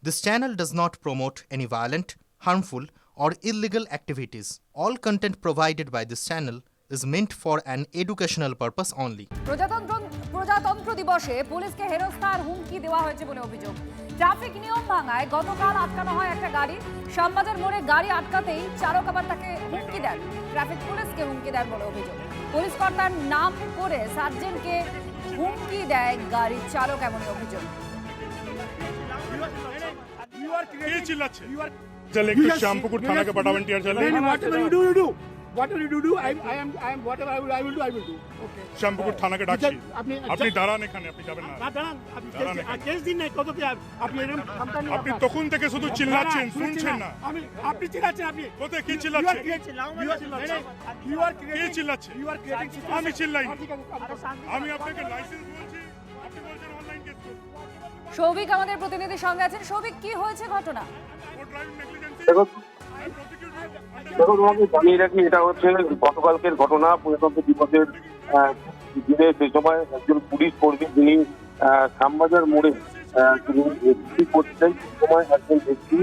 This channel does not promote any violent, harmful, or illegal activities. All content provided by this channel is meant for an educational purpose only. প্রজাতন্ত্র দিবসে পুলিশকে হেনস্থার হুমকি দেওয়া হয়েছে বলে অভিযোগ। ট্রাফিক নিয়ম ভাঙায় গতকাল আটকানো হয় একটা গাড়ি। শ্যামবাজার মোড়ে গাড়ি আটকাতেই চালক আবার তাকে হুমকি দেন। ট্রাফিক পুলিশকে হুমকি দেন বলে অভিযোগ। পুলিশ কর্তার নাম করে সার্জেন্টকে হুমকি দেয় গাড়ির চালক, এমনই অভিযোগ। श्यामपुकुर थाना के पटावन टीआर चल रही है। Whatever you do, I am whatever I will do. Okay. Shyampukur थाना के डाक्सी अपनी दारा नहीं खाने अपनी যাবেন না দাঁড়ান আপনি কেস দিন নাই কত আপনি এরকম ক্ষমতা নেই আপনি তখন থেকে শুধু চিল্লাচ্ছেন শুনছেন না আপনি চিল্লাচ্ছেন আপনি কোথায় কি চিল্লাচ্ছেন কি চিল্লাচ্ছেন you are creating আমি চিল্লাই আমি আপনাকে লাইসেন্স বলছি আপনি বলছেন অনলাইন কেস করুন। সৌভিক আমাদের প্রতিনিধির সঙ্গে আছেন। সৌভিক, কি হয়েছে ঘটনা? দেখো তোমাকে জানিয়ে রাখি, এটা হচ্ছে গতকালকের ঘটনা। প্রজাতন্ত্র দিবসের দিনে সেই সময় একজন পুলিশ কর্মী যিনি শ্যামবাজার মোড়ে তিনি করছিলেন, সেই সময় একজন ব্যক্তি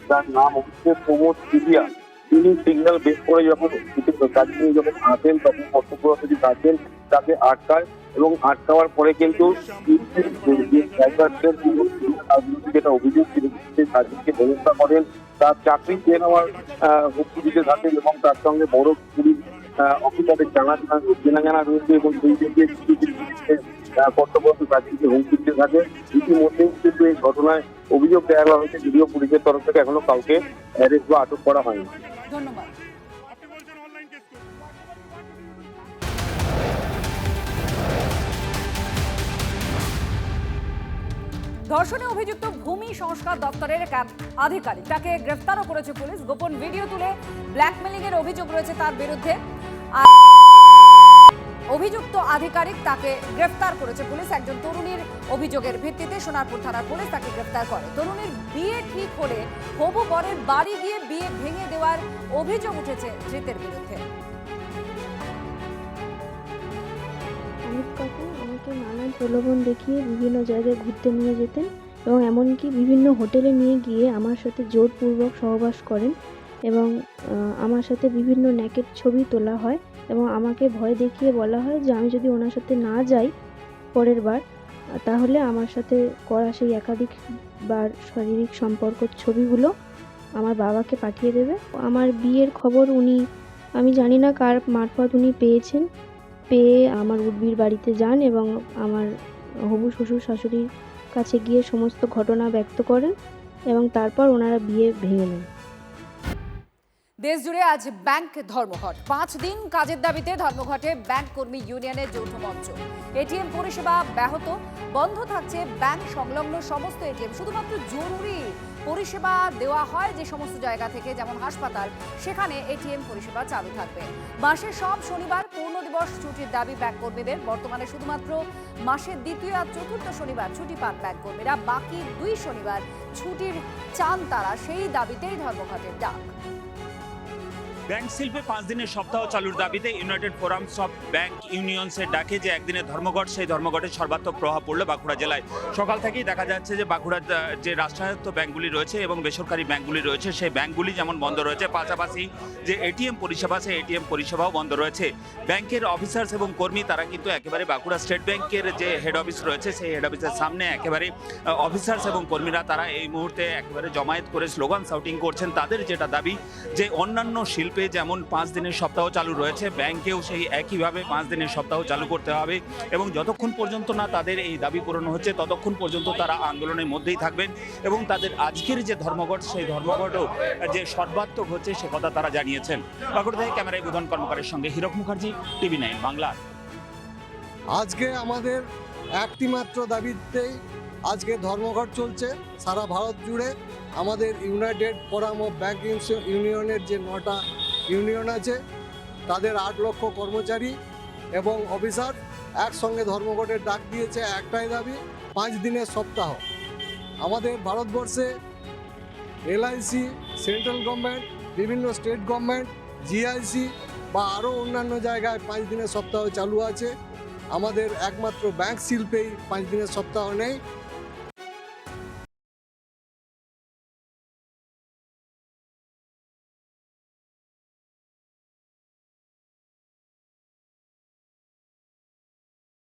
যার নাম হচ্ছে প্রমোদ সিবিয়া, তিনি সিগন্যাল বের করে যখন গাড়ি নিয়ে যখন আসেন তখন কর্তব্যরত যে আছেন তাকে আটকায় এবং আটকাওয়ার পরে কিন্তু ড্রাইভারদের যেটা অভিযোগ সেই সার্জেন্টকে হেনস্থা করেন, তার চাকরি চেয়ে নেওয়ার হুমকি দিতে থাকেন এবং তার সঙ্গে বড় পুলিশ অফিসারের জানা রয়েছে এবং সেই দিকে কর্তব্যরত চাকরিকে হুমকি দিতে থাকে। ইতিমধ্যেই কিন্তু এই ঘটনায় অভিযোগ দেওয়া হয়েছে, যদিও পুলিশের তরফ থেকে এখনো কাউকে অ্যারেস্ট বা আটক করা হয়নি। ধন্যবাদ। ধর্ষণে অভিযুক্ত ভূমি সংস্কার দপ্তরের এক আধিকারিক, তাকে গ্রেফতারও করেছে পুলিশ। গোপন ভিডিও তুলে ব্ল্যাকমেলিং এর অভিযোগ রয়েছে তার বিরুদ্ধে। অভিযুক্ত আধিকারিক তাকে গ্রেফতার করেছে পুলিশ একজন তরুণীর অভিযোগের ভিত্তিতে। সোনারপুর থানার পুলিশ তাকে গ্রেফতার করে। তরুণীর বিয়ে ঠিক হলে হবু বরের বাড়ি গিয়ে বিয়ে ভেঙে দেওয়ার অভিযোগ উঠেছে ধৃতের বিরুদ্ধে। অমিত কাকু আমাকে নানান প্রলোভন দেখিয়ে বিভিন্ন জায়গায় ঘুরতে নিয়ে যেতেন এবং এমনকি বিভিন্ন হোটেলে নিয়ে গিয়ে আমার সাথে জোরপূর্বক সহবাস করেন এবং আমার সাথে বিভিন্ন নেকেট ছবি তোলা হয় এবং আমাকে ভয় দেখিয়ে বলা হয় যে আমি যদি ওনার সাথে না যাই পরের বার, তাহলে আমার সাথে করা সেই একাধিকবার শারীরিক সম্পর্ক ছবিগুলো আমার বাবাকে পাঠিয়ে দেবে। আমার বিয়ের খবর আমি জানি না কার মারফত উনি পেয়ে আমার উর্বির বাড়িতে যান এবং আমার হবু শ্বশুর শাশুড়ির কাছে গিয়ে সমস্ত ঘটনা ব্যক্ত করেন এবং তারপর ওনারা বিয়ে ভেঙে নেন। দেশ জুড়ে আজ ব্যাংক ধর্মঘট। 5 দিন কাজের দাবিতে ধর্মঘটে ব্যাংক কর্মী ইউনিয়নের যৌথ মঞ্চ। এটিএম পরিষেবা ব্যাহত, বন্ধ থাকছে ব্যাংক সংলগ্ন সমস্ত এটিএম। শুধুমাত্র জরুরি পরিষেবা দেওয়া হয় যে সমস্ত জায়গা থেকে, যেমন হাসপাতাল, সেখানে এটিএম পরিষেবা চালু থাকবে। মাসের সব শনিবার পূর্ণ দিবস ছুটির দাবি ব্যাংক কর্মীদের। বর্তমানে শুধুমাত্র মাসের দ্বিতীয় আর চতুর্থ শনিবার ছুটি পান ব্যাংক কর্মীরা। বাকি 2 শনিবার ছুটির চান তারা। সেই দাবিতেই ধর্মঘটের ডাক। ব্যাংক শিল্পে 5 দিনের সপ্তাহ চালুর দাবিতে ইউনাইটেড ফোরামস অফ ব্যাংক ইউনিয়নসের ডাকে যে একদিনের ধর্মঘট, সেই ধর্মঘটের সর্বাত্মক প্রভাব পড়লো বাঁকুড়া জেলায়। সকাল থেকেই দেখা যাচ্ছে যে বাঁকুড়ার যে রাষ্ট্রায়ত্ত ব্যাংকগুলি রয়েছে এবং বেসরকারি ব্যাংকগুলি রয়েছে, সেই ব্যাংকগুলি যেমন বন্ধ রয়েছে, পাশাপাশি যে এটিএম পরিষেবা, সেই এটিএম পরিষেবাও বন্ধ রয়েছে। ব্যাংকের অফিসার্স এবং কর্মী তারা কিন্তু একেবারে বাঁকুড়া স্টেট ব্যাংকের যে হেড অফিস রয়েছে, সেই হেড অফিসের সামনে একেবারে অফিসার্স এবং কর্মীরা তারা এই মুহূর্তে একেবারে জমায়েত করে স্লোগান শাউটিং করছেন। তাদের যেটা দাবি যে অন্যান্য শিল্পে যেমন 5 দিনের সপ্তাহ চালু রয়েছে, ব্যাংকেও সেই একইভাবে 5 দিনের সপ্তাহ চালু করতে হবে এবং যতক্ষণ পর্যন্ত না তাদের এই দাবি পূরণ হচ্ছে ততক্ষণ পর্যন্ত তারা আন্দোলনের মধ্যেই থাকবেন এবং তাদের আজকের যে ধর্মঘট, সেই ধর্মঘটও যে সর্বাত্মক হচ্ছে সে কথা তারা জানিয়েছেন। বাঁকুড়া থেকে ক্যামেরায় বুধন কর্মকারের সঙ্গে হীরক মুখার্জি, টিভি 9 বাংলা। আজকে আমাদের একটি মাত্র দাবিতেই আজকে ধর্মঘট চলছে সারা ভারত জুড়ে। আমাদের ইউনাইটেড ফোরাম অফ ব্যাংক ইউনিয়নের যে 9টা ইউনিয়ন আছে, তাদের 8 লক্ষ কর্মচারী এবং অফিসার একসঙ্গে ধর্মঘটের ডাক দিয়েছে। একটাই দাবি, 5 দিনের সপ্তাহ। আমাদের ভারতবর্ষে এলআইসি, সেন্ট্রাল গভর্নমেন্ট, বিভিন্ন স্টেট গভর্নমেন্ট, জিআইসি বা আরও অন্যান্য জায়গায় 5 দিনের সপ্তাহ চালু আছে। আমাদের একমাত্র ব্যাংক শিল্পেই 5 দিনের সপ্তাহ নেই।